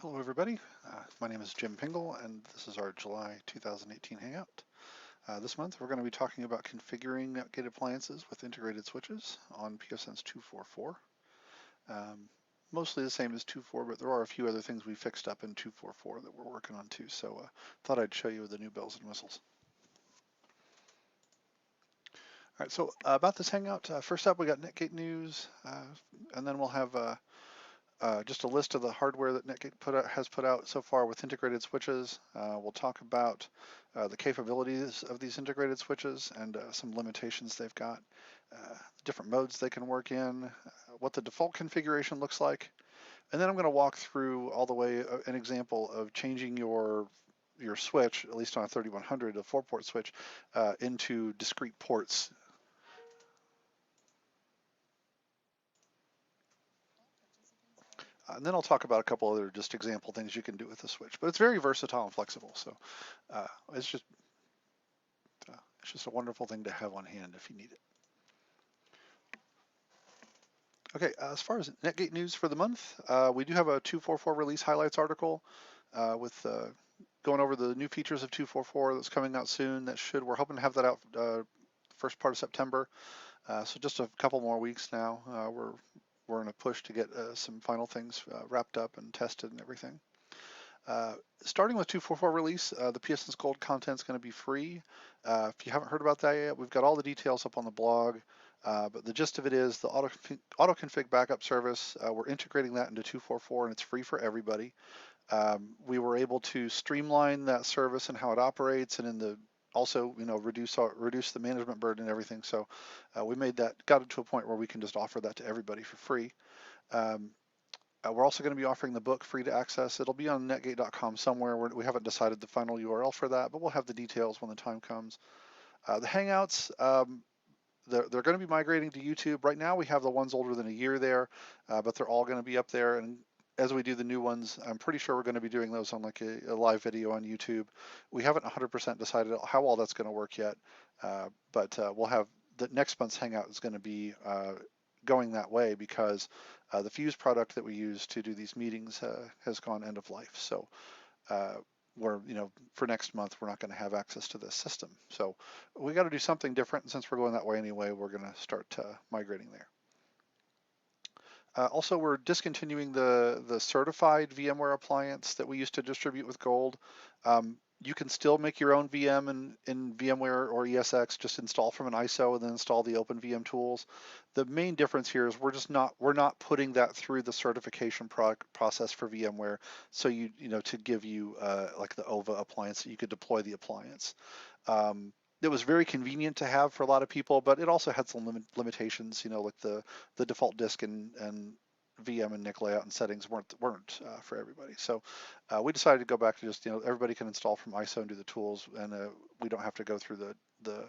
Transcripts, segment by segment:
Hello everybody, my name is Jim Pingle and this is our July 2018 Hangout. This month we're going to be talking about configuring Netgate appliances with integrated switches on pfSense 2.4.4. Mostly the same as 2.4, but there are a few other things we fixed up in 2.4.4 that we're working on too, so thought I'd show you the new bells and whistles. Alright, so about this Hangout, first up we got Netgate news, and then we'll have just a list of the hardware that Netgate has put out so far with integrated switches. We'll talk about the capabilities of these integrated switches and some limitations they've got, different modes they can work in, what the default configuration looks like, and then I'm going to walk through all the way an example of changing your switch, at least on a 3100, a 4-port switch, into discrete ports. And then I'll talk about a couple other just example things you can do with the switch. But it's very versatile and flexible, so it's just a wonderful thing to have on hand if you need it. Okay, as far as Netgate news for the month, we do have a 2.4.4 release highlights article with going over the new features of 2.4.4 that's coming out soon. We're hoping to have that out first part of September. So just a couple more weeks now. We're in a push to get some final things wrapped up and tested and everything. Starting with 2.4.4 release, the pfSense Gold content is going to be free. If you haven't heard about that yet, we've got all the details up on the blog. But the gist of it is the auto-config backup service. We're integrating that into 2.4.4 and it's free for everybody. We were able to streamline that service and how it operates, and also reduce the management burden and everything. So we got it to a point where we can just offer that to everybody for free. We're also going to be offering the book free to access. It'll be on netgate.com somewhere. We haven't decided the final URL for that, but we'll have the details when the time comes. The Hangouts, they're going to be migrating to YouTube. Right now we have the ones older than a year there, but they're all going to be up there. And as we do the new ones, I'm pretty sure we're going to be doing those on like a live video on YouTube. We haven't 100% decided how all that's going to work yet, but we'll have the next month's Hangout is going to be going that way because the Fuse product that we use to do these meetings has gone end of life. So for next month, we're not going to have access to this system. So we got to do something different. Since we're going that way anyway, we're going to start migrating there. Also, we're discontinuing the certified VMware appliance that we used to distribute with Gold. You can still make your own VM in VMware or ESX, just install from an ISO and then install the OpenVM tools. The main difference here is we're not putting that through the certification process for VMware, so to give you like the OVA appliance, that you could deploy the appliance. It was very convenient to have for a lot of people, but it also had some limitations, like the default disk and VM and NIC layout and settings weren't for everybody. So we decided to go back to just, everybody can install from ISO and do the tools, and we don't have to go through the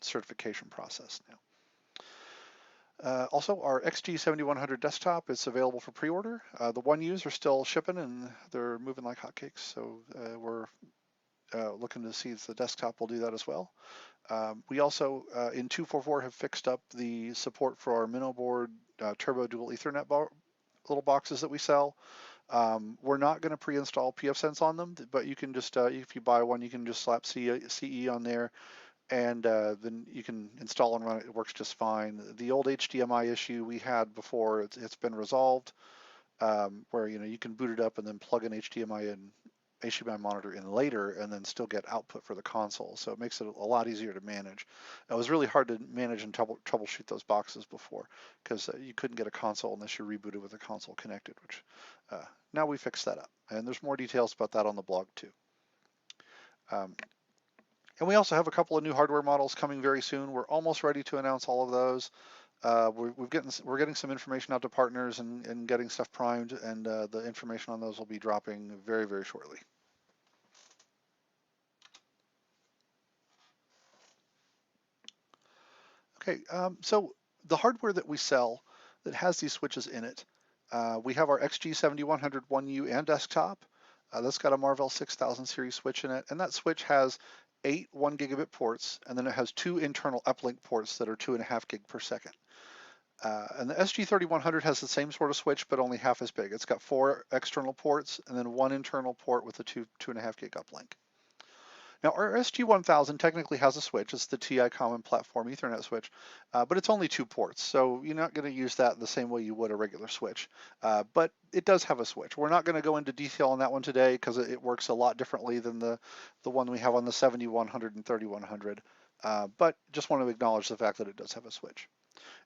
certification process now. Also, our XG7100 desktop is available for pre-order. The 1Us are still shipping and they're moving like hotcakes, so we're looking to see if the desktop will do that as well. We also, in 2.4.4, have fixed up the support for our Minnow board Turbo Dual Ethernet little boxes that we sell. We're not going to pre-install pfSense on them, but you can just, if you buy one, you can just slap CE on there, and then you can install and run it. It works just fine. The old HDMI issue we had before, it's been resolved, where you can boot it up and then plug an HDMI monitor in later and then still get output for the console. So it makes it a lot easier to manage. It was really hard to manage and troubleshoot those boxes before because you couldn't get a console unless you rebooted with the console connected, which now we fixed that up. And there's more details about that on the blog too. And we also have a couple of new hardware models coming very soon. We're almost ready to announce all of those. We're getting some information out to partners and getting stuff primed, and the information on those will be dropping very, very shortly. Okay, so the hardware that we sell that has these switches in it, we have our XG7100 1U and desktop. That's got a Marvell 6000 series switch in it, and that switch has 8 1 gigabit ports, and then it has 2 internal uplink ports that are 2.5 gig per second. And the SG3100 has the same sort of switch, but only half as big. It's got 4 external ports and then 1 internal port with a 2.5 gig uplink. Now, our SG1000 technically has a switch. It's the TI Common Platform Ethernet switch, but it's only 2 ports, so you're not going to use that the same way you would a regular switch. But it does have a switch. We're not going to go into detail on that one today because it works a lot differently than the one we have on the 7100 and 3100. But just want to acknowledge the fact that it does have a switch.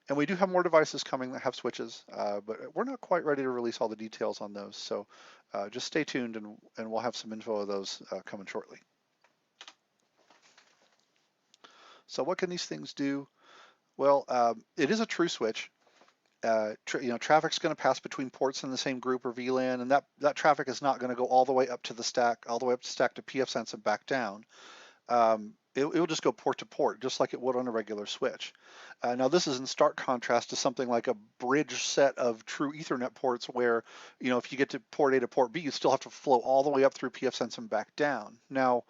And we do have more devices coming that have switches, but we're not quite ready to release all the details on those. So just stay tuned, and we'll have some info of those coming shortly. So what can these things do? Well, it is a true switch. Traffic's going to pass between ports in the same group or VLAN, and that traffic is not going to go all the way up to the stack, all the way up to stack to pfSense and back down. It will just go port to port, just like it would on a regular switch. Now, this is in stark contrast to something like a bridge set of true Ethernet ports where, if you get to port A to port B, you still have to flow all the way up through pfSense and back down. Now,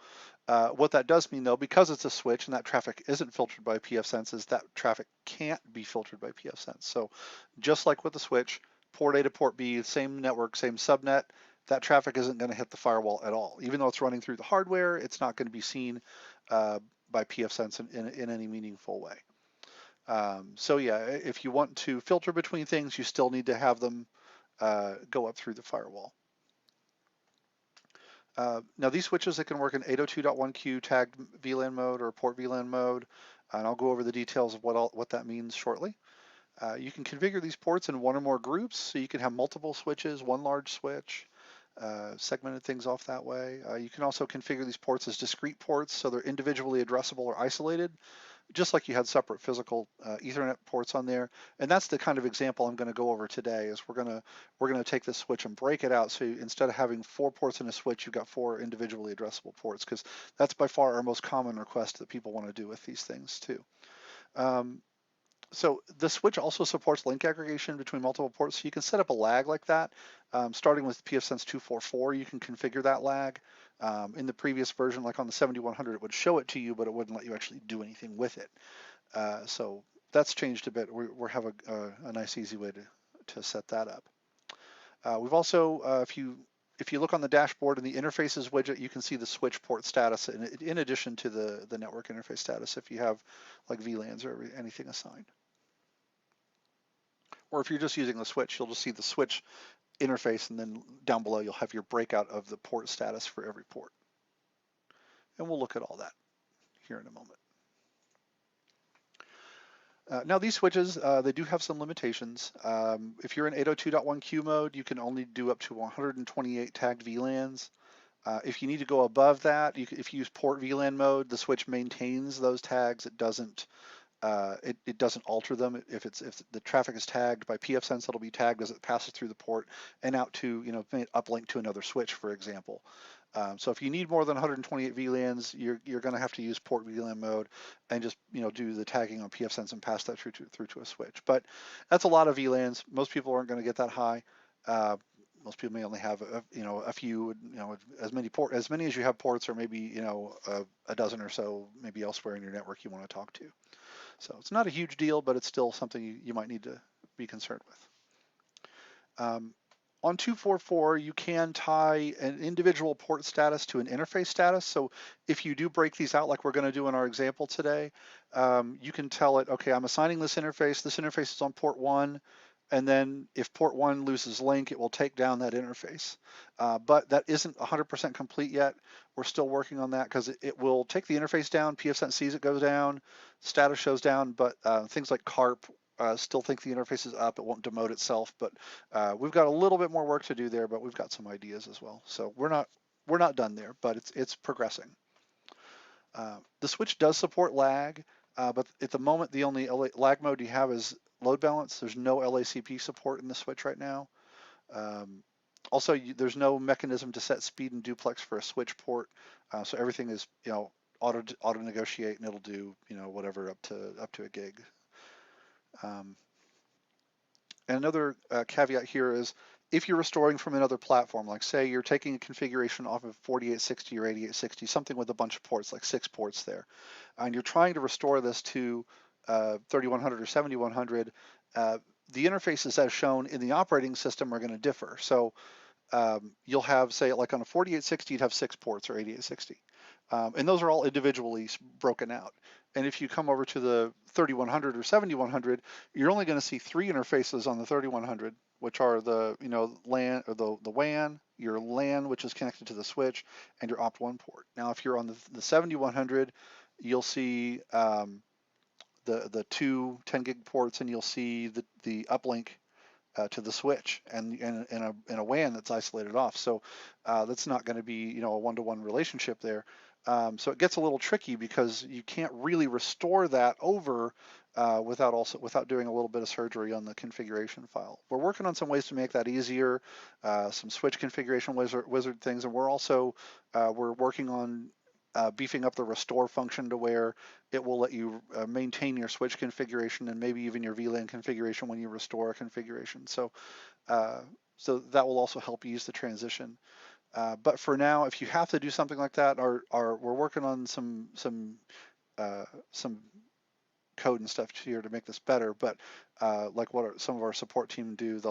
what that does mean, though, because it's a switch and that traffic isn't filtered by pfSense, is that traffic can't be filtered by pfSense. So just like with the switch, port A to port B, same network, same subnet, that traffic isn't going to hit the firewall at all. Even though it's running through the hardware, it's not going to be seen by pfSense in any meaningful way. So yeah, if you want to filter between things, you still need to have them go up through the firewall. Now these switches, they can work in 802.1q tagged VLAN mode or port VLAN mode, and I'll go over the details of what that means shortly. You can configure these ports in one or more groups, so you can have multiple switches, one large switch, segmented things off that way. You can also configure these ports as discrete ports, so they're individually addressable or isolated, just like you had separate physical Ethernet ports on there. And that's the kind of example I'm going to go over today. Is we're going to take this switch and break it out. So instead of having 4 ports in a switch, you've got 4 individually addressable ports, because that's by far our most common request that people want to do with these things too. So the switch also supports link aggregation between multiple ports. So you can set up a lag like that. Starting with pfSense 244, you can configure that lag. In the previous version, like on the 7100, it would show it to you, but it wouldn't let you actually do anything with it. So that's changed a bit. We have a nice, easy way to set that up. We've also, if you look on the dashboard in the interfaces widget, you can see the switch port status in addition to the network interface status if you have like VLANs or anything assigned. Or if you're just using the switch, you'll just see the switch interface, and then down below you'll have your breakout of the port status for every port. And we'll look at all that here in a moment. Now these switches, they do have some limitations. If you're in 802.1q mode, you can only do up to 128 tagged VLANs. If you need to go above that, if you use port VLAN mode, the switch maintains those tags. It doesn't alter them. If the traffic is tagged by pfSense, it'll be tagged as it passes through the port and out to, uplink to another switch, for example. So if you need more than 128 VLANs, you're going to have to use port VLAN mode and just do the tagging on pfSense and pass that through to a switch. But that's a lot of VLANs. Most people aren't going to get that high. Most people may only have a few, as many as you have ports, or maybe a dozen or so maybe elsewhere in your network you want to talk to. So it's not a huge deal, but it's still something you might need to be concerned with. On 244, you can tie an individual port status to an interface status. So if you do break these out like we're going to do in our example today, you can tell it, okay, I'm assigning this interface. This interface is on port 1. And then if port 1 loses link, it will take down that interface. But that isn't 100% complete yet. We're still working on that because it will take the interface down. pfSense sees it goes down, status shows down, but things like CARP still think the interface is up. It won't demote itself, but we've got a little bit more work to do there, but we've got some ideas as well. So we're not done there, but it's progressing. The switch does support lag, but at the moment, the only lag mode you have is load balance. There's no LACP support in the switch right now. Also, there's no mechanism to set speed and duplex for a switch port, so everything is auto negotiate, and it'll do whatever up to a gig. And another caveat here is if you're restoring from another platform, like say you're taking a configuration off of 4860 or 8860, something with a bunch of ports, like 6 ports there, and you're trying to restore this to 3100 or 7100, uh, the interfaces as shown in the operating system are going to differ. So you'll have, say, like on a 4860, you'd have 6 ports, or 8860. And those are all individually broken out. And if you come over to the 3100 or 7100, you're only going to see 3 interfaces on the 3100, which are the, LAN, or the WAN, your LAN, which is connected to the switch, and your opt1 port. Now, if you're on the 7100, you'll see the two 10 gig ports, and you'll see the uplink to the switch, and in a WAN that's isolated off. So that's not going to be a one-to-one relationship there. So it gets a little tricky because you can't really restore that over without doing a little bit of surgery on the configuration file. We're working on some ways to make that easier, some switch configuration wizard things, and we're working on beefing up the restore function to where it will let you maintain your switch configuration and maybe even your VLAN configuration when you restore a configuration. So that will also help ease the transition. But for now, if you have to do something like that, we're working on some code and stuff here to make this better. But like what some of our support team do,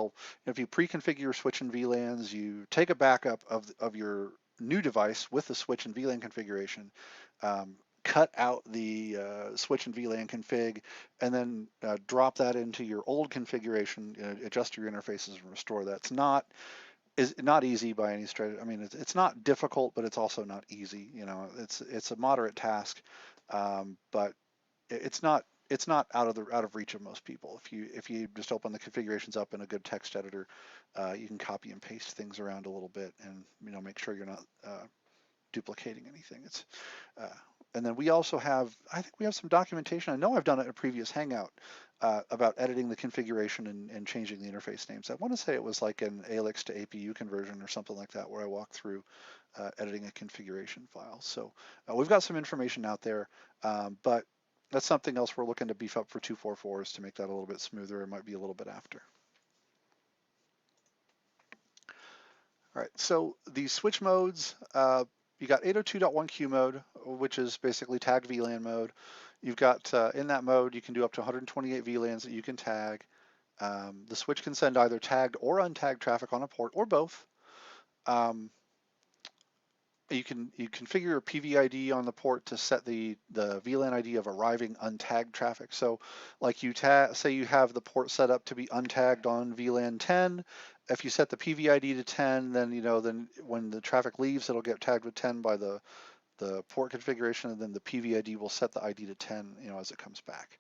if you pre-configure your switch and VLANs, you take a backup of your new device with the switch and VLAN configuration, cut out the switch and VLAN config, and then drop that into your old configuration, adjust your interfaces and restore that. Is not easy by any stretch. I mean, it's not difficult, but it's also not easy. It's a moderate task, but it's not out of reach of most people. If you just open the configurations up in a good text editor, you can copy and paste things around a little bit, and make sure you're not duplicating anything. And then we also have, I think we have some documentation. I know I've done it in a previous Hangout about editing the configuration and changing the interface names. I want to say it was like an ALX to APU conversion or something like that, where I walked through editing a configuration file. So we've got some information out there, but that's something else we're looking to beef up for 244s to make that a little bit smoother. It might be a little bit after. All right, so the switch modes, you got 802.1q mode, which is basically tagged VLAN mode. You've got, in that mode, you can do up to 128 VLANs that you can tag. The switch can send either tagged or untagged traffic on a port, or both. You configure your PVID on the port to set the VLAN ID of arriving untagged traffic. So like say you have the port set up to be untagged on VLAN 10. If you set the PVID to 10, then when the traffic leaves, it'll get tagged with 10 by the port configuration, and then the PVID will set the ID to 10 as it comes back.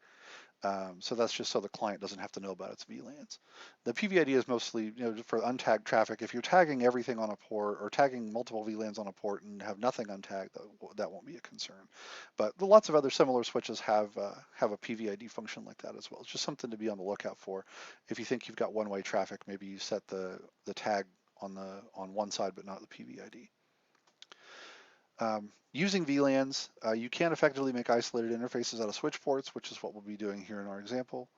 So that's just so the client doesn't have to know about its VLANs. The PVID is mostly for untagged traffic. If you're tagging everything on a port or tagging multiple VLANs on a port and have nothing untagged, that won't be a concern. But lots of other similar switches have a PVID function like that as well. It's just something to be on the lookout for. If you think you've got one-way traffic, maybe you set the tag on one side but not the PVID. Using VLANs, you can effectively make isolated interfaces out of switch ports, which is what we'll be doing here in our example.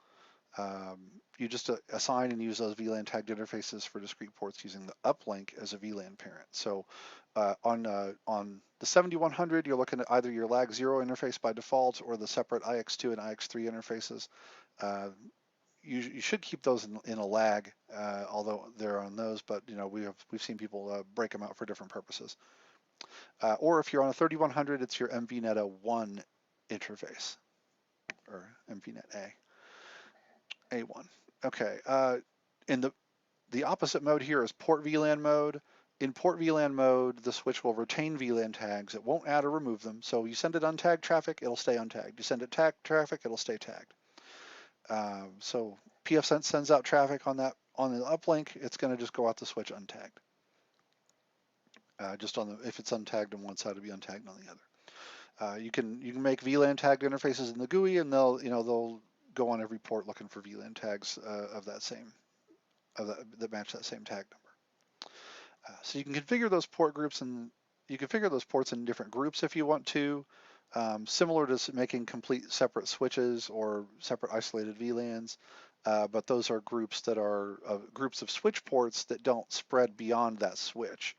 You just assign and use those VLAN tagged interfaces for discrete ports using the uplink as a VLAN parent. So on the 7100, you're looking at either your lag 0 interface by default or the separate IX2 and IX3 interfaces. You should keep those in a lag, although they're on those, but we've seen people break them out for different purposes. Or if you're on a 3100, it's your MVNet 1 interface, or MVNet A1. Okay. In the opposite mode here is port VLAN mode. In port VLAN mode, the switch will retain VLAN tags. It won't add or remove them. So you send it untagged traffic, it'll stay untagged. You send it tagged traffic, it'll stay tagged. So pfSense sends out traffic on the uplink. It's going to just go out the switch untagged. If it's untagged on one side, it'll be untagged on the other. You can make VLAN tagged interfaces in the GUI, and they'll go on every port looking for VLAN tags that match that same tag number. So you can configure those port groups, and you configure those ports in different groups if you want to, similar to making complete separate switches or separate isolated VLANs. But those are groups that are groups of switch ports that don't spread beyond that switch.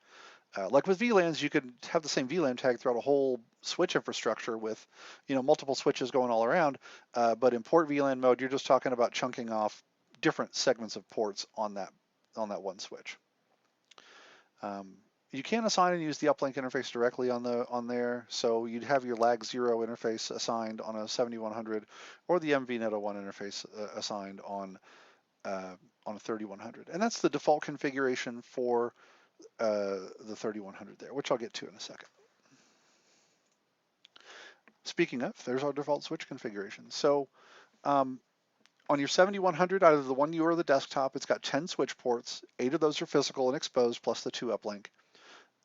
Like with VLANs, you could have the same VLAN tag throughout a whole switch infrastructure with, multiple switches going all around. But in port VLAN mode, you're just talking about chunking off different segments of ports on that one switch. You can assign and use the uplink interface directly on there, so you'd have your lag 0 interface assigned on a 7100 or the MVNet 01 interface assigned on a 3100, and that's the default configuration for the 3100 there, which I'll get to in a second. Speaking of, there's our default switch configuration. So on your 7100, either the one you or the desktop, it's got 10 switch ports. 8 of those are physical and exposed, plus the 2 uplink.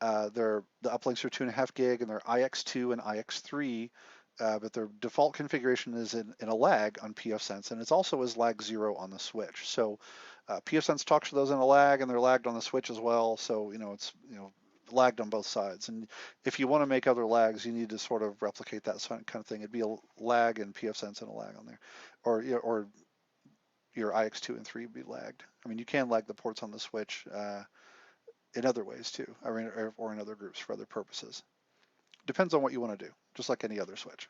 The uplinks are 2.5 gig, and they're IX2 and IX3, but their default configuration is in a lag on pfSense, and it's also as lag 0 on the switch. So pfSense talks to those in a lag, and they're lagged on the switch as well. So it's lagged on both sides. And if you want to make other lags, you need to sort of replicate that kind of thing. It'd be a lag in pfSense and a lag on there, or your IX2 and 3 would be lagged. I mean, you can lag the ports on the switch in other ways too, or in other groups for other purposes. Depends on what you want to do, just like any other switch.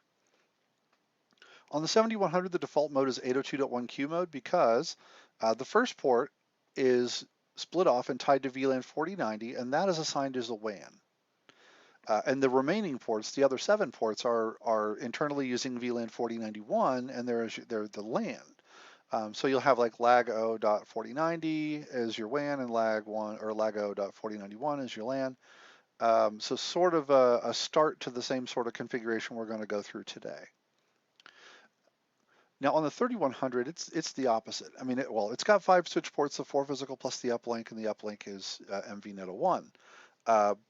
On the 7100, the default mode is 802.1q mode because the first port is split off and tied to VLAN 4090, and that is assigned as a WAN. And the remaining ports, the other 7 ports, are internally using VLAN 4091, and they're the LAN. So you'll have like lag 0.4090 as your WAN, and lag 0.4091 as your LAN. So sort of a start to the same sort of configuration we're going to go through today. Now on the 3100, it's the opposite. I mean, it's got 5 switch ports, the 4 physical plus the uplink, and the uplink is MVNet 01.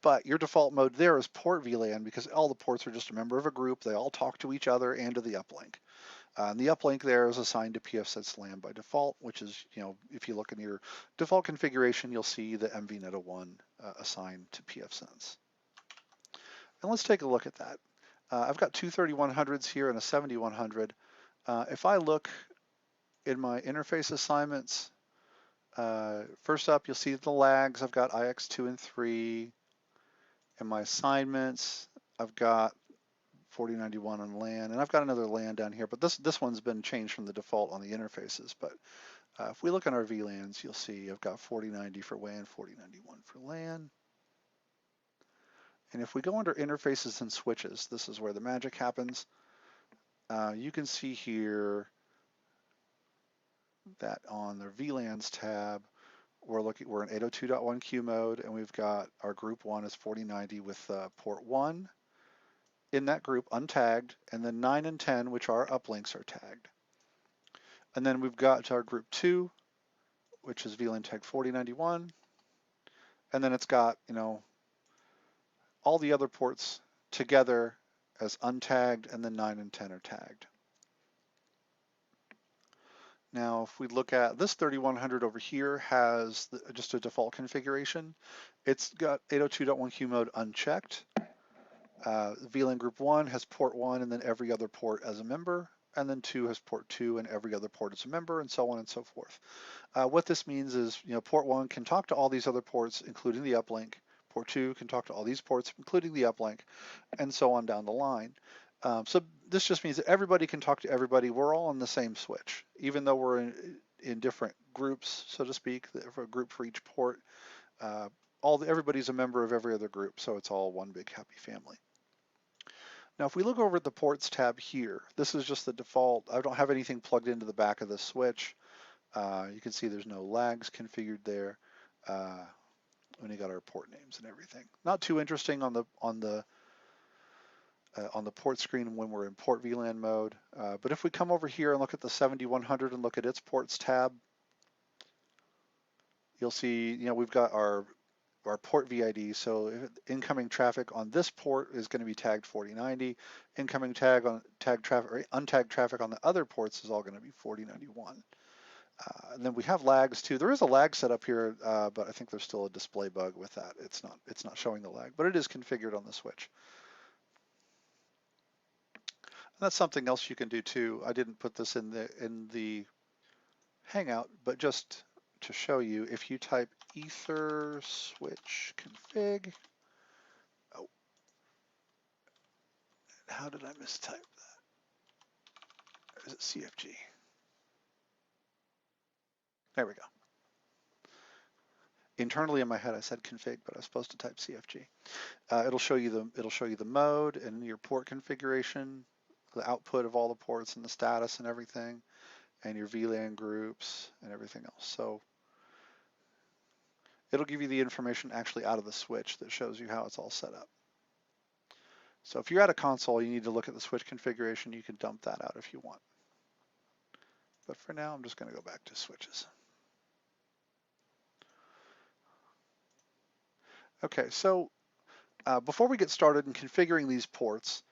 But your default mode there is port VLAN because all the ports are just a member of a group. They all talk to each other and to the uplink. And the uplink there is assigned to pfSense LAN by default, which is, if you look in your default configuration, you'll see the MVNet 01 assigned to pfSense. And let's take a look at that. I've got two 3100s here and a 7100. If I look in my interface assignments, first up, you'll see the lags. I've got IX2 and 3. In my assignments, I've got 4091 on LAN, and I've got another LAN down here, but this one's been changed from the default on the interfaces. But if we look in our VLANs, you'll see I've got 4090 for WAN, 4091 for LAN. And if we go under interfaces and switches, this is where the magic happens. You can see here that on the VLANs tab, we're in 802.1q mode, and we've got our group 1 is 4090 with port 1 in that group untagged, and then 9 and 10, which are uplinks, are tagged. And then we've got our group 2, which is VLAN tag 4091, and then it's got all the other ports together as untagged, and then 9 and 10 are tagged. Now, if we look at this 3100 over here, has just a default configuration. It's got 802.1q mode unchecked. VLAN group 1 has port 1 and then every other port as a member, and then 2 has port 2 and every other port as a member, and so on and so forth. What this means is, port 1 can talk to all these other ports, including the uplink. Port 2 can talk to all these ports, including the uplink, and so on down the line. So this just means that everybody can talk to everybody. We're all on the same switch, even though we're in different groups, so to speak, for a group for each port. Everybody's a member of every other group, so it's all one big happy family. Now, if we look over at the ports tab here, this is just the default. I don't have anything plugged into the back of the switch. You can see there's no lags configured there. When you got our port names and everything. Not too interesting on the port screen when we're in port VLAN mode. But if we come over here and look at the 7100 and look at its ports tab, you'll see, we've got our port VID. So incoming traffic on this port is going to be tagged 4090. Incoming untagged traffic on the other ports is all going to be 4091. And then we have lags too. There is a lag set up here, but I think there's still a display bug with that. It's not showing the lag, but it is configured on the switch. And that's something else you can do too. I didn't put this in the hangout, but just to show you, if you type ether switch config, oh, how did I mistype that? Is it CFG? There we go. Internally in my head, I said config, but I was supposed to type CFG. It'll show you the mode and your port configuration, the output of all the ports and the status and everything, and your VLAN groups and everything else. So it'll give you the information actually out of the switch that shows you how it's all set up. So if you're at a console, you need to look at the switch configuration. You can dump that out if you want. But for now, I'm just going to go back to switches. Okay, so before we get started in configuring these ports,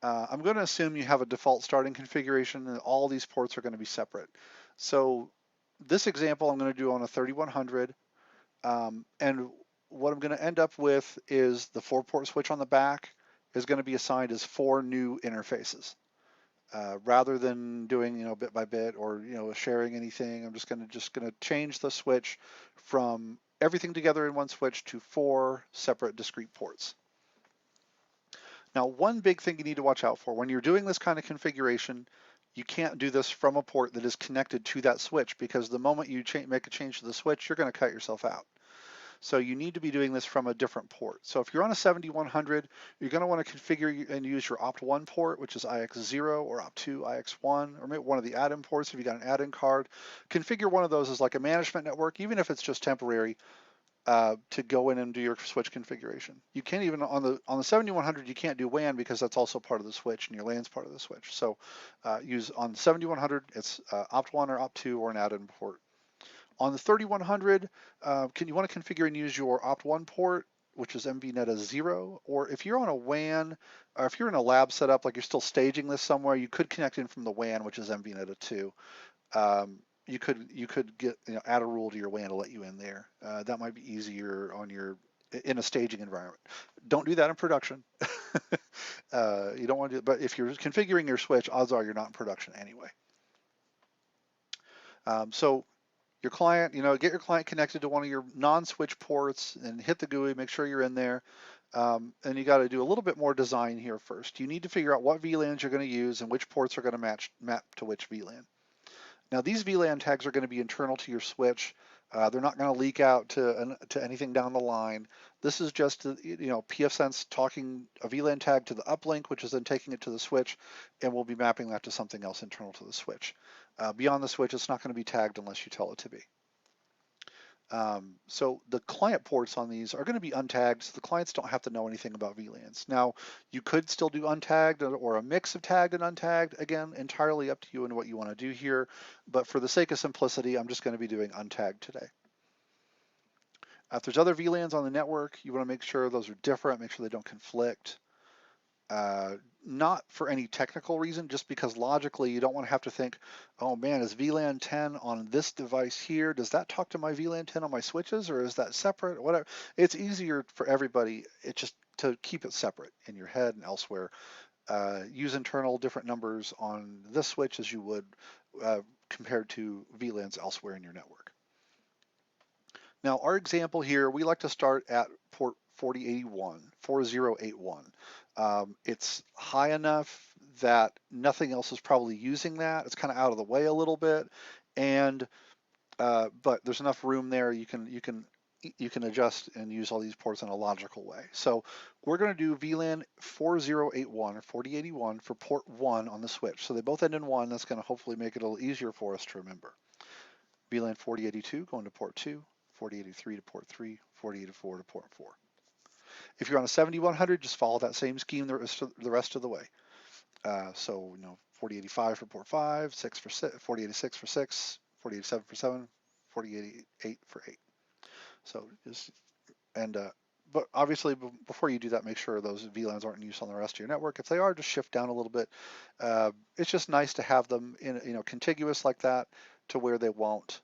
I'm going to assume you have a default starting configuration and all these ports are going to be separate. So this example I'm going to do on a 3100, and what I'm going to end up with is the 4-port switch on the back is going to be assigned as 4 new interfaces. Rather than doing bit by bit or sharing anything, I'm just going to change the switch from everything together in one switch to 4 separate discrete ports. Now, one big thing you need to watch out for when you're doing this kind of configuration, you can't do this from a port that is connected to that switch, because the moment you make a change to the switch, you're going to cut yourself out. So you need to be doing this from a different port. So if you're on a 7100, you're going to want to configure and use your opt1 port, which is IX0, or opt2 IX1, or maybe one of the add-in ports if you got an add-in card. Configure one of those as like a management network, even if it's just temporary, to go in and do your switch configuration. You can't even on the 7100, you can't do WAN because that's also part of the switch, and your LAN's part of the switch. So use on the 7100, it's opt1 or opt2 or an add-in port. On the 3100, you want to configure and use your opt1 port, which is MVNeta 0, or if you're on a WAN, or if you're in a lab setup, like you're still staging this somewhere, you could connect in from the WAN, which is MVNeta 2. You could get add a rule to your WAN to let you in there. That might be easier in a staging environment. Don't do that in production. You don't want to do it, but if you're configuring your switch, odds are you're not in production anyway. So your client, get your client connected to one of your non-switch ports and hit the GUI, make sure you're in there. And you got to do a little bit more design here first. You need to figure out what VLANs you're going to use and which ports are going to map to which VLAN. Now these VLAN tags are going to be internal to your switch. They're not going to leak out to anything down the line. This is just pfSense talking a VLAN tag to the uplink, which is then taking it to the switch, and we'll be mapping that to something else internal to the switch. Beyond the switch, it's not going to be tagged unless you tell it to be. So the client ports on these are going to be untagged, so the clients don't have to know anything about VLANs. Now, you could still do untagged or a mix of tagged and untagged. Again, entirely up to you and what you want to do here. But for the sake of simplicity, I'm just going to be doing untagged today. If there's other VLANs on the network, you want to make sure those are different, make sure they don't conflict. Not for any technical reason, just because logically you don't want to have to think, oh man, is VLAN 10 on this device here? Does that talk to my VLAN 10 on my switches, or is that separate? Whatever. It's easier for everybody. It's just to keep it separate in your head and elsewhere. Use internal different numbers on this switch as you would compared to VLANs elsewhere in your network. Now, our example here, we like to start at port 4081. It's high enough that nothing else is probably using that. It's kind of out of the way a little bit, and but there's enough room there. You can adjust and use all these ports in a logical way. So we're going to do VLAN 4081 or 4081 for port 1 on the switch. So they both end in 1. That's going to hopefully make it a little easier for us to remember. VLAN 4082 going to port 2. 4083 to port 3, 4084 to port 4. If you're on a 7100, just follow that same scheme the rest of the way. So 4085 for port 5, 4086 for 6, 4087 for 7, 4088 for 8. So but obviously before you do that, make sure those VLANs aren't in use on the rest of your network. If they are, just shift down a little bit. It's just nice to have them in contiguous like that to where they won't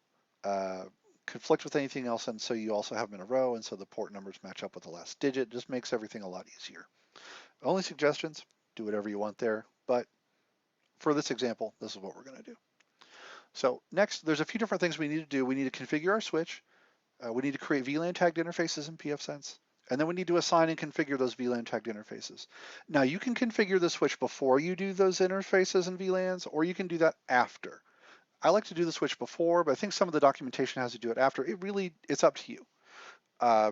conflict with anything else, and so you also have them in a row, and so the port numbers match up with the last digit. Just makes everything a lot easier. Only suggestions, do whatever you want there, but for this example, this is what we're going to do. So next, there's a few different things we need to do. We need to configure our switch. We need to create VLAN tagged interfaces in pfSense, and then we need to assign and configure those VLAN tagged interfaces. Now you can configure the switch before you do those interfaces and VLANs, or you can do that after. I like to do the switch before, but I think some of the documentation has to do it after. It's up to you.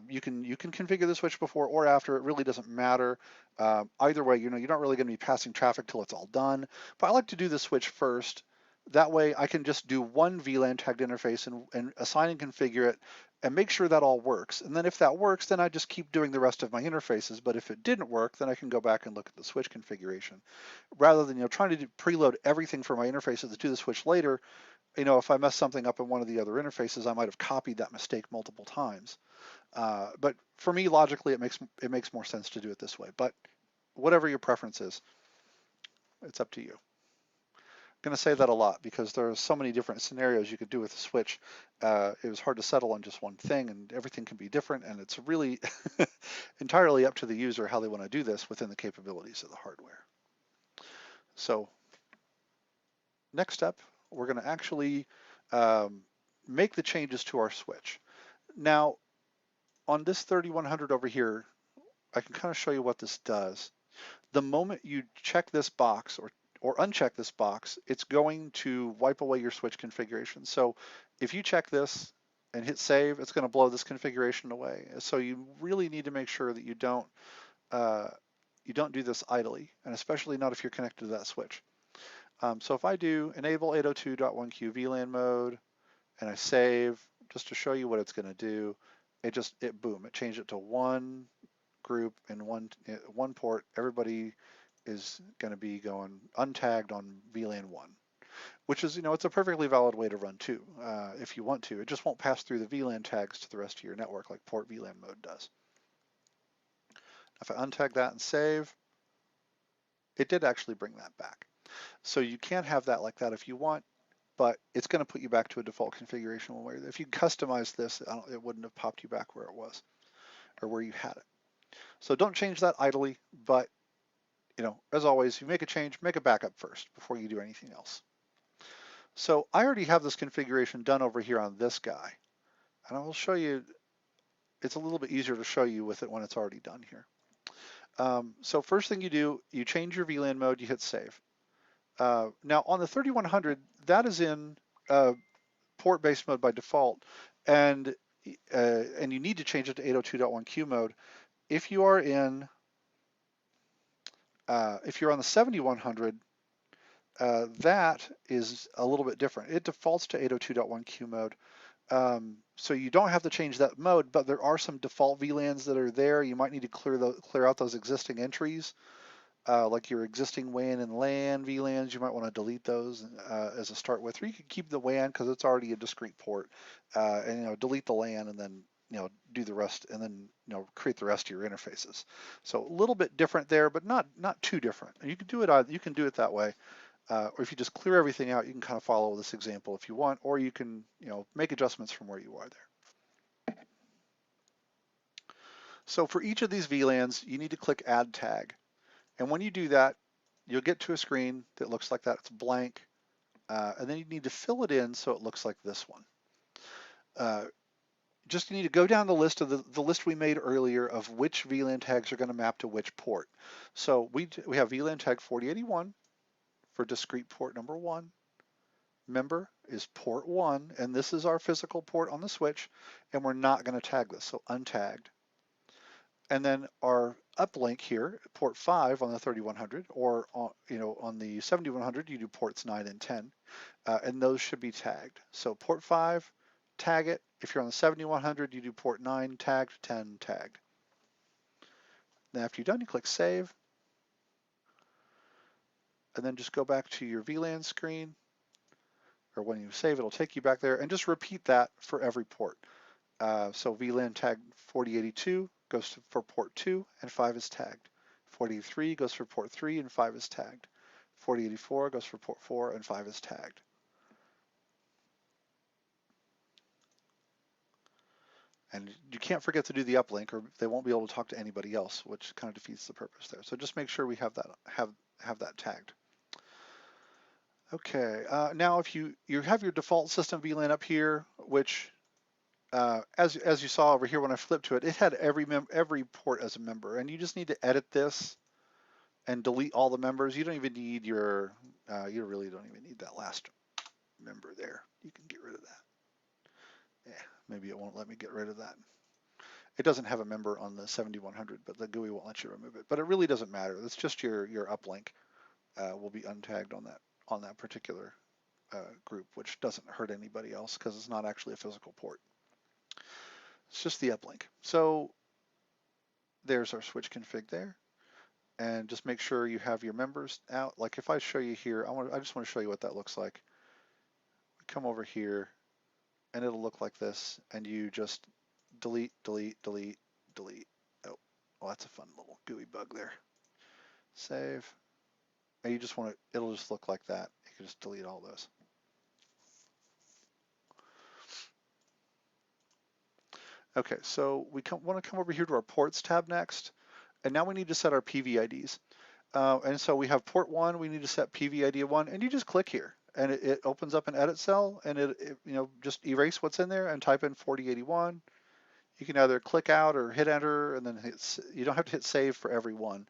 You can configure the switch before or after. It really doesn't matter. Either way, you're not really going to be passing traffic till it's all done. But I like to do the switch first. That way, I can just do one VLAN tagged interface and assign and configure it and make sure that all works. And then if that works, then I just keep doing the rest of my interfaces. But if it didn't work, then I can go back and look at the switch configuration, rather than trying to preload everything for my interfaces to do the switch later. If I mess something up in one of the other interfaces, I might have copied that mistake multiple times. But for me, logically, it makes more sense to do it this way. But whatever your preference is, it's up to you. I'm going to say that a lot because there are so many different scenarios you could do with a switch. It was hard to settle on just one thing, and everything can be different, and it's really entirely up to the user how they want to do this within the capabilities of the hardware. So next step, we're going to actually make the changes to our switch. Now, on this 3100 over here, I can kind of show you what this does. The moment you check this box or uncheck this box, it's going to wipe away your switch configuration. So if you check this and hit save, it's going to blow this configuration away. So you really need to make sure that you don't do this idly, and especially not if you're connected to that switch. So if I do enable 802.1q VLAN mode and I save, just to show you what it's going to do, boom, it changed it to one group and one port. Everybody is going to be going untagged on VLAN 1, which is, it's a perfectly valid way to run too, if you want to. It just won't pass through the VLAN tags to the rest of your network like port VLAN mode does. If I untag that and save, it did actually bring that back. So you can have that like that if you want, but it's going to put you back to a default configuration one way. If you customize this, it wouldn't have popped you back where it was or where you had it. So don't change that idly, but as always, if you make a change, make a backup first before you do anything else. So I already have this configuration done over here on this guy, and I will show you. It's a little bit easier to show you with it when it's already done here. So first thing you do, you change your VLAN mode, you hit save. Now on the 3100, that is in port-based mode by default, and you need to change it to 802.1q mode. If you are on the 7100, that is a little bit different. It defaults to 802.1q mode. So you don't have to change that mode, but there are some default VLANs that are there. You might need to clear out those existing entries, like your existing WAN and LAN VLANs. You might want to delete those as a start with, or you can keep the WAN because it's already a discrete port, and delete the LAN and then do the rest, and then create the rest of your interfaces. So a little bit different there, but not too different. You can do it. You can do it that way. Or if you just clear everything out, you can kind of follow this example if you want, or you can, make adjustments from where you are there. So for each of these VLANs, you need to click Add Tag. And when you do that, you'll get to a screen that looks like that. It's blank. And then you need to fill it in so it looks like this one. Just need to go down the list of the list we made earlier of which VLAN tags are going to map to which port. So we have VLAN tag 4081. For discrete port number 1. Member is port 1, and this is our physical port on the switch, and we're not going to tag this, so untagged. And then our uplink here, port 5 on the 3100, or on the 7100, you do ports 9 and 10, and those should be tagged. So port 5, tag it. If you're on the 7100, you do port 9 tagged, 10 tagged. Then after you're done, you click Save. And then just go back to your VLAN screen, or when you save, it'll take you back there, and just repeat that for every port. So VLAN tag 4082 goes for port 2, and 5 is tagged. 4083 goes for port 3, and 5 is tagged. 4084 goes for port 4, and 5 is tagged. And you can't forget to do the uplink, or they won't be able to talk to anybody else, which kind of defeats the purpose there. So just make sure we have that have that tagged. Okay, now if you have your default system VLAN up here, which as you saw over here when I flipped to it, it had every port as a member, and you just need to edit this and delete all the members. You don't even need you really don't even need that last member there. You can get rid of that. Yeah, maybe it won't let me get rid of that. It doesn't have a member on the 7100, but the GUI won't let you remove it. But it really doesn't matter. It's just your uplink will be untagged on that particular group, which doesn't hurt anybody else because it's not actually a physical port. It's just the uplink. So there's our switch config there. And just make sure you have your members out. Like if I show you here, I just want to show you what that looks like. Come over here and it'll look like this, and you just delete, delete, delete, delete. Oh, well, that's a fun little GUI bug there. Save. And you just want to, it'll just look like that. You can just delete all those. Okay, so we want to come over here to our ports tab next, and now we need to set our PVIDs. And so we have port 1, we need to set PVID 1, and you just click here, and it opens up an edit cell, and it just erase what's in there and type in 4081. You can either click out or hit enter, and then you don't have to hit save for every one.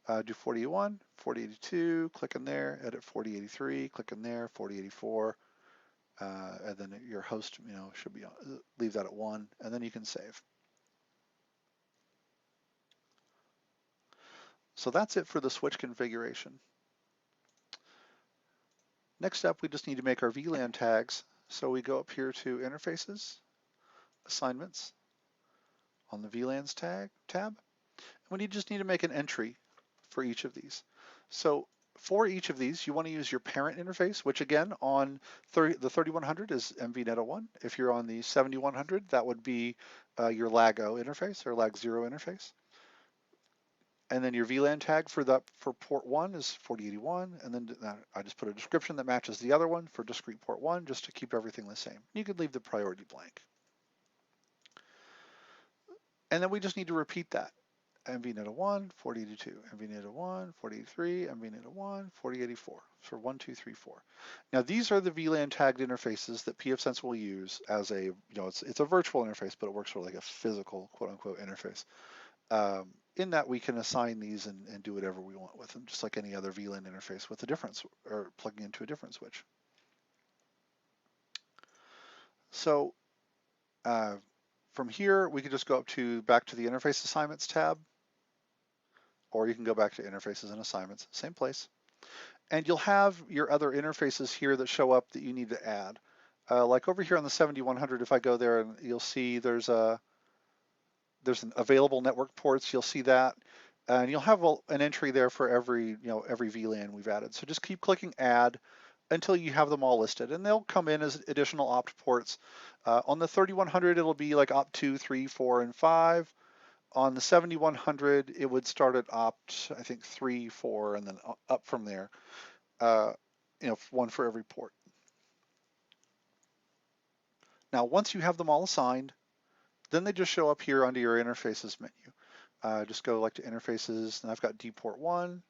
Do 4081, 4082, click in there, edit 4083, click in there, 4084, and then your host should be leave that at 1, and then you can save. So that's it for the switch configuration. Next up, we just need to make our VLAN tags. So we go up here to Interfaces, Assignments, on the VLANs tab. And we just need to make an entry for each of these. So for each of these, you want to use your parent interface, which again on the 3100 is MVNet01. If you're on the 7100, that would be your LAG0 interface or LAG0 interface. And then your VLAN tag for port 1 is 4081, and then I just put a description that matches the other one for discrete port 1 just to keep everything the same. You could leave the priority blank. And then we just need to repeat that. MVNet01, 4082, MVNet01, 4083, MVNet01, 4084. So 1, 2, 3, 4. Now these are the VLAN tagged interfaces that pfSense will use as a, it's a virtual interface, but it works sort of like a physical quote unquote interface. In that we can assign these and do whatever we want with them, just like any other VLAN interface with a different or plugging into a different switch. So from here, we can just go back to the Interface Assignments tab, or you can go back to Interfaces and Assignments, same place. And you'll have your other interfaces here that show up that you need to add. Like over here on the 7100, if I go there, and you'll see there's an available network ports. You'll see that, and you'll have an entry there for every VLAN we've added. So just keep clicking Add until you have them all listed, and they'll come in as additional opt ports. On the 3100, it'll be like opt 2, 3, 4, and 5. On the 7100, it would start at opt, I think 3, 4, and then up from there. One for every port. Now, once you have them all assigned, then they just show up here under your interfaces menu. Just go to interfaces, and I've got dport 1.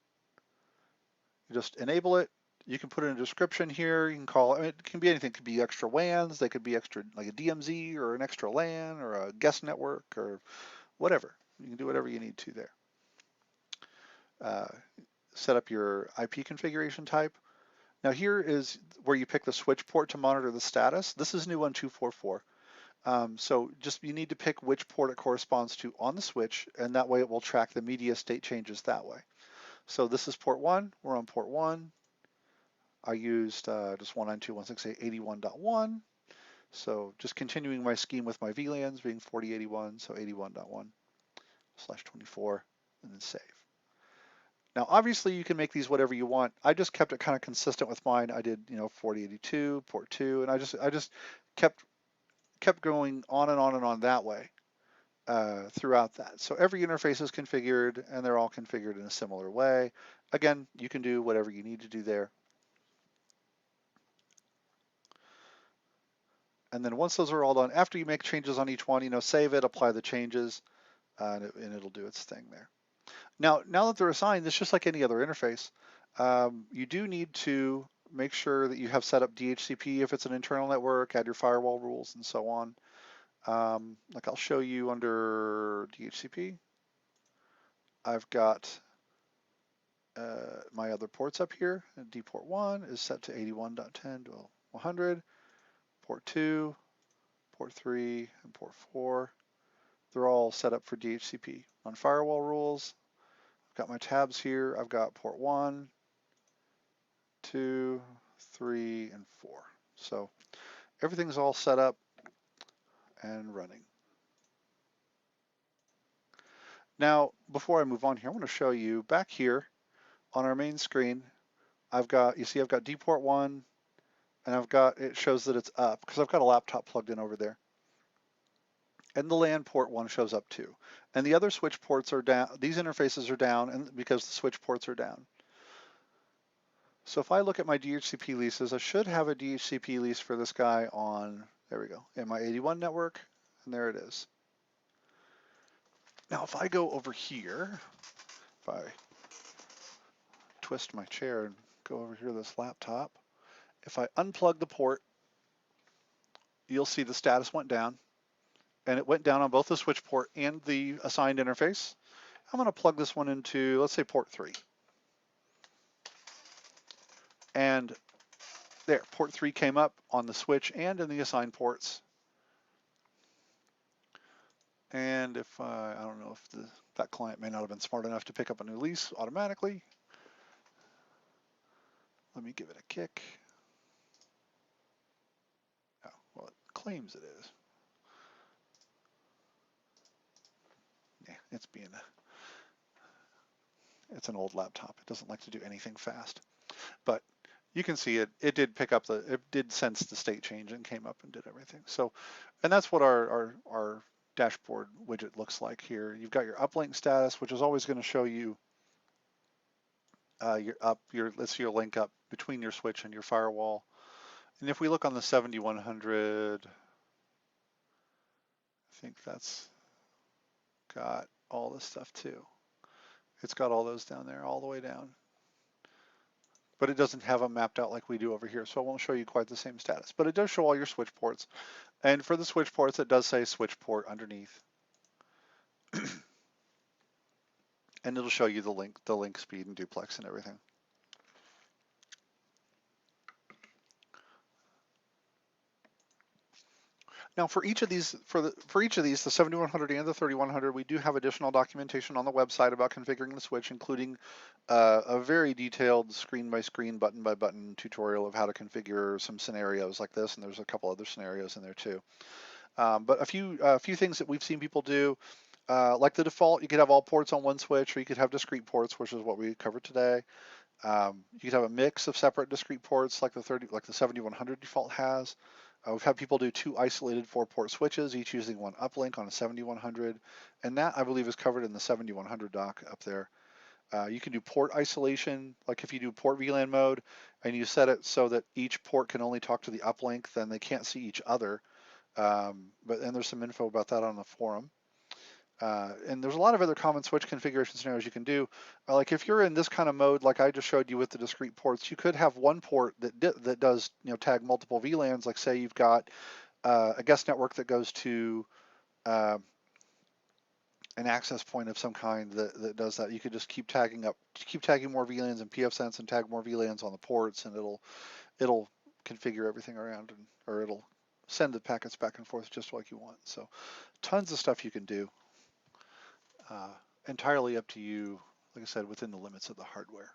You just enable it. You can put in a description here. You can call it, it can be anything. It could be extra WANs. They could be extra, like a DMZ or an extra LAN or a guest network or whatever. You can do whatever you need to there. Set up your IP configuration type. Now here is where you pick the switch port to monitor the status. This is new on 244. So you need to pick which port it corresponds to on the switch, and that way it will track the media state changes that way. So this is port 1. We're on port 1. I used just 192.168.81.1. So just continuing my scheme with my VLANs being 4081, so 81.1/24, and then save. Now, obviously, you can make these whatever you want. I just kept it kind of consistent with mine. I did, 4082, port 2, and I just kept going on and on and on that way throughout that. So every interface is configured, and they're all configured in a similar way. Again, you can do whatever you need to do there. And then once those are all done, after you make changes on each one, save it, apply the changes, and it'll do its thing there. Now that they're assigned, it's just like any other interface. You do need to make sure that you have set up DHCP if it's an internal network, add your firewall rules, and so on. Like I'll show you under DHCP. I've got my other ports up here. D port 1 is set to 81.10. Well, 100, port 2, port 3, and port 4. They're all set up for DHCP. On firewall rules, I've got my tabs here. I've got port 1, 2, 3, and 4. So everything's all set up and running. Now, before I move on here, I want to show you back here on our main screen, you see I've got D port 1, and it shows that it's up because I've got a laptop plugged in over there. And the LAN port 1 shows up too. And the other switch ports are down. These interfaces are down and because the switch ports are down. So if I look at my DHCP leases, I should have a DHCP lease for this guy on, there we go, in my 81 network, and there it is. Now if I go over here, if I twist my chair and go over here to this laptop, if I unplug the port, you'll see the status went down, and it went down on both the switch port and the assigned interface. I'm going to plug this one into, let's say, port 3. And there, port 3 came up on the switch and in the assigned ports. And if I don't know if that client may not have been smart enough to pick up a new lease automatically. Let me give it a kick. Oh, well, it claims it is. Yeah, it's an old laptop. It doesn't like to do anything fast. But you can see it did pick up it did sense the state change and came up and did everything. So, and that's what our dashboard widget looks like here. You've got your uplink status, which is always going to show you let's see your link up between your switch and your firewall. And if we look on the 7100, I think that's got all this stuff too. It's got all those down there, all the way down. But it doesn't have them mapped out like we do over here, so it won't show you quite the same status. But it does show all your switch ports. And for the switch ports, it does say switch port underneath. And it'll show you the link speed and duplex and everything. Now for each of these, the 7100 and the 3100, we do have additional documentation on the website about configuring the switch, including a very detailed screen-by-screen, button-by-button tutorial of how to configure some scenarios like this, and there's a couple other scenarios in there too. But a few things that we've seen people do, like the default, you could have all ports on one switch, or you could have discrete ports, which is what we covered today. You could have a mix of separate discrete ports, like the 7100 default has. We've had people do 2 isolated 4-port switches, each using one uplink on a 7100, and that I believe is covered in the 7100 doc up there. You can do port isolation, like if you do port VLAN mode and you set it so that each port can only talk to the uplink, then they can't see each other. And there's some info about that on the forum. And there's a lot of other common switch configuration scenarios you can do. Like if you're in this kind of mode, like I just showed you with the discrete ports, you could have one port that does tag multiple VLANs. Like say you've got a guest network that goes to an access point of some kind that does that. You could just keep tagging more VLANs in pfSense and tag more VLANs on the ports, and it'll configure everything around, or it'll send the packets back and forth just like you want. So tons of stuff you can do. Entirely up to you, like I said, within the limits of the hardware.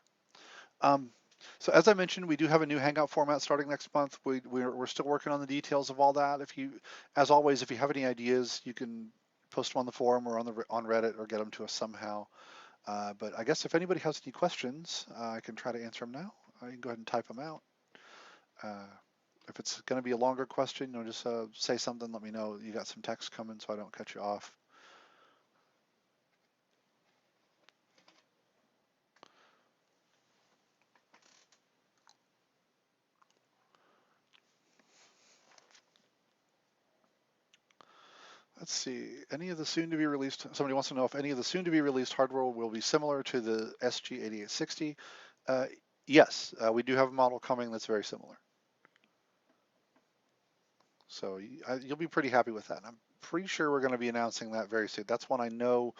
So as I mentioned, we do have a new Hangout format starting next month. We're still working on the details of all that. As always, if you have any ideas, you can post them on the forum or on Reddit or get them to us somehow. But I guess if anybody has any questions, I can try to answer them now. You can go ahead and type them out. If it's going to be a longer question, just say something. Let me know you got some text coming so I don't cut you off. Let's see, any of the soon to be released, somebody wants to know if any of the soon to be released hardware will be similar to the SG8860. Yes, we do have a model coming that's very similar. So you'll be pretty happy with that. And I'm pretty sure we're going to be announcing that very soon. That's one I know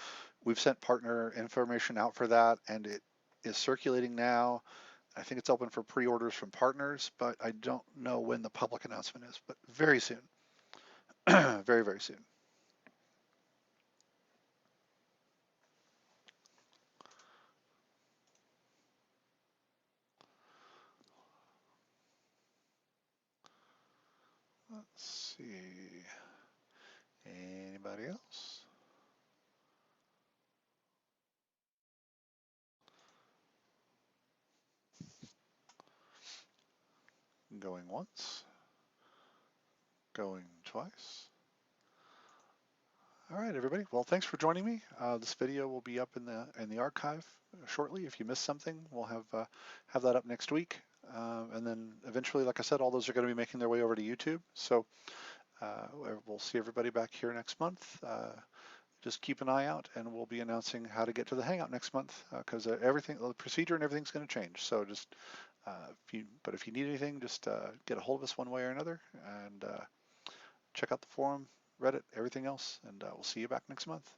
we've sent partner information out for that, and it is circulating now. I think it's open for pre-orders from partners, but I don't know when the public announcement is, but very soon. Very, very soon. Let's see. Anybody else? Going once, going twice. All right, everybody. Well, thanks for joining me. This video will be up in the archive shortly. If you missed something, we'll have that up next week, and then eventually, like I said, all those are going to be making their way over to YouTube. So we'll see everybody back here next month. Just keep an eye out, and we'll be announcing how to get to the Hangout next month because everything, the procedure and everything's going to change. So just if you need anything, just get a hold of us one way or another, and check out the forum, Reddit, everything else, and we'll see you back next month.